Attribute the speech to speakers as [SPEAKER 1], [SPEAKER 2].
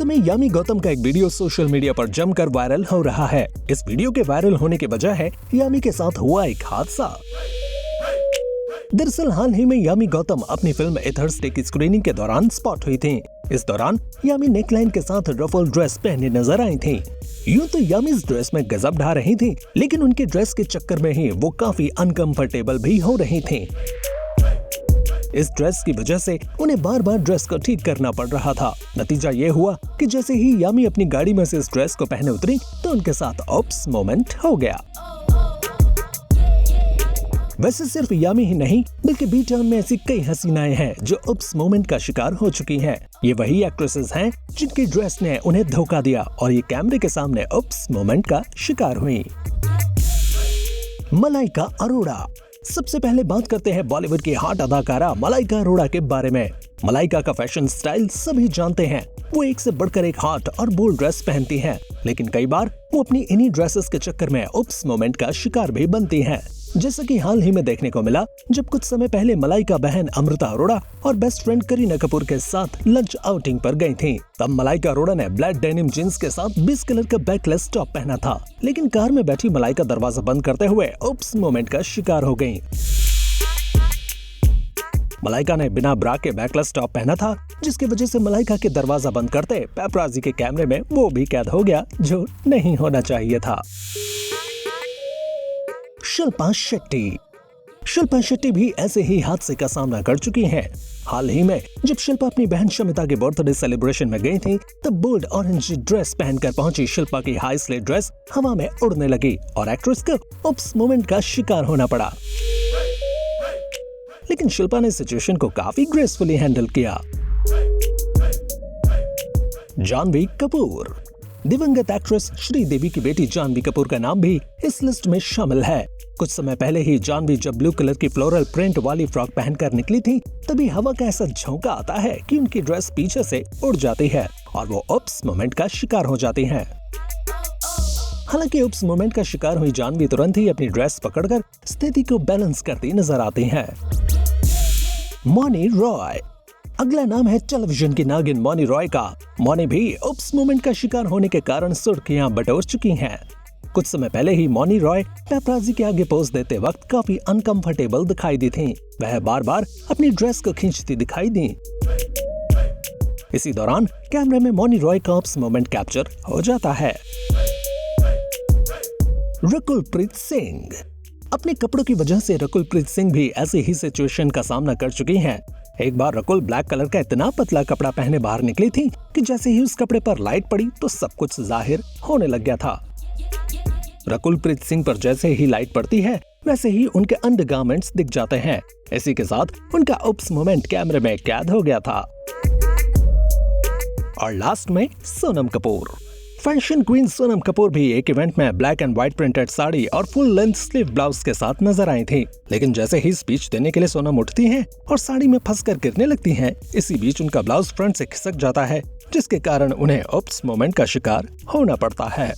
[SPEAKER 1] समय यामी गौतम का एक वीडियो सोशल मीडिया पर जमकर वायरल हो रहा है। इस वीडियो के वायरल होने की वजह है यामी के साथ हुआ एक हादसा। दरअसल हाल ही में यामी गौतम अपनी फिल्म ए थर्सडे की स्क्रीनिंग के दौरान स्पॉट हुई थी। इस दौरान यामी नेकलाइन के साथ रफल ड्रेस पहने नजर आई थी। यूं तो यामी इस ड्रेस में गजब ढा रही थी, लेकिन उनके ड्रेस के चक्कर में ही वो काफी अनकंफर्टेबल भी हो रही थी। इस ड्रेस की वजह से उन्हें बार बार ड्रेस को ठीक करना पड़ रहा था। नतीजा ये हुआ कि जैसे ही यामी अपनी गाड़ी में से इस ड्रेस को पहने उतरी तो उनके साथ ऑप्स मोमेंट हो गया। वैसे सिर्फ यामी ही नहीं बल्कि बी टाउन में ऐसी कई हसीनाएं हैं जो ऑप्स मोमेंट का शिकार हो चुकी हैं। ये वही एक्ट्रेसेस हैं जिनकी ड्रेस ने उन्हें धोखा दिया और ये कैमरे के सामने ऑप्स मोमेंट का शिकार हुई। मलाइका अरोड़ा। सबसे पहले बात करते हैं बॉलीवुड की हॉट अदाकारा मलाइका अरोड़ा के बारे में। मलाइका का फैशन स्टाइल सभी जानते हैं। वो एक से बढ़कर एक हॉट और बोल्ड ड्रेस पहनती हैं, लेकिन कई बार वो अपनी इन्हीं ड्रेसेस के चक्कर में ऑप्स मोमेंट का शिकार भी बनती हैं। जैसा कि हाल ही में देखने को मिला जब कुछ समय पहले मलाइका बहन अमृता अरोड़ा और बेस्ट फ्रेंड करीना कपूर के साथ लंच आउटिंग पर गई थीं। तब मलाइका अरोड़ा ने ब्लैक डेनिम जींस के साथ 20 कलर का बैकलेस टॉप पहना था, लेकिन कार में बैठी मलाइका दरवाजा बंद करते हुए ऑप्स मोमेंट का शिकार हो गयी। मलाइका ने बिना ब्रा के बैकलेस टॉप पहना था, जिसकी वजह से मलाइका के दरवाजा बंद करते पेपराजी के कैमरे में वो भी कैद हो गया, जो नहीं होना चाहिए था। शिल्पा शेट्टी। शिल्पा शेट्टी भी ऐसे ही हादसे का सामना कर चुकी हैं। हाल ही में जब शिल्पा अपनी बहन शमिता के बर्थडे सेलिब्रेशन में गई थी, तब बोल्ड ऑरेंज ड्रेस पहनकर पहुंची शिल्पा की हाई स्लेट ड्रेस हवा में उड़ने लगी और एक्ट्रेस को ऑप्स मोमेंट का शिकार होना पड़ा। लेकिन शिल्पा ने सिचुएशन को काफी ग्रेसफुली हैंडल किया। जानवी कपूर। दिवंगत एक्ट्रेस श्रीदेवी की बेटी जानवी कपूर का नाम भी इस लिस्ट में शामिल है। कुछ समय पहले ही जानवी जब ब्लू कलर की फ्लोरल प्रिंट वाली फ्रॉक पहनकर निकली थी, तभी हवा का ऐसा झोंका आता है कि उनकी ड्रेस पीछे से उड़ जाती है और वो ऑप्स मोमेंट का शिकार हो जाती हैं। हालांकि ऑप्स मोमेंट का शिकार हुई जानवी तुरंत ही अपनी ड्रेस पकड़कर स्थिति को बैलेंस करती नजर आती हैं। मौनी रॉय। अगला नाम है टेलीविजन की नागिन मौनी रॉय का। मौनी भी ऑप्स मोमेंट का शिकार होने के कारण सुर्खियां बटोर चुकी हैं। कुछ समय पहले ही मौनी रॉय पेपराजी के आगे पोज देते वक्त काफी अनकंफर्टेबल दिखाई दी थीं। वह बार बार अपनी ड्रेस को खींचती दिखाई दी। इसी दौरान कैमरे में मौनी रॉय का ऑप्स मोमेंट कैप्चर हो जाता है। रकुलप्रीत सिंह। अपने कपड़ों की वजह से रकुलप्रीत सिंह भी ऐसे ही सिचुएशन का सामना कर चुकी हैं। एक बार रकुल ब्लैक कलर का इतना पतला कपड़ा पहने बाहर निकली थी कि जैसे ही उस कपड़े पर लाइट पड़ी तो सब कुछ जाहिर होने लग गया था। रकुलप्रीत सिंह पर जैसे ही लाइट पड़ती है वैसे ही उनके अंडरगारमेंट्स दिख जाते हैं। इसी के साथ उनका ऑप्स मोमेंट कैमरे में कैद हो गया था। और लास्ट में सोनम कपूर। फैशन क्वीन सोनम कपूर भी एक इवेंट में black and white printed sari और फुल लेंथ स्लीव ब्लाउज के साथ नजर आई थी, लेकिन जैसे ही स्पीच देने के लिए सोनम उठती हैं और साड़ी में फंसकर गिरने लगती हैं, इसी बीच उनका ब्लाउज फ्रंट से खिसक जाता है, जिसके कारण उन्हें ऑप्स मोमेंट का शिकार होना पड़ता है।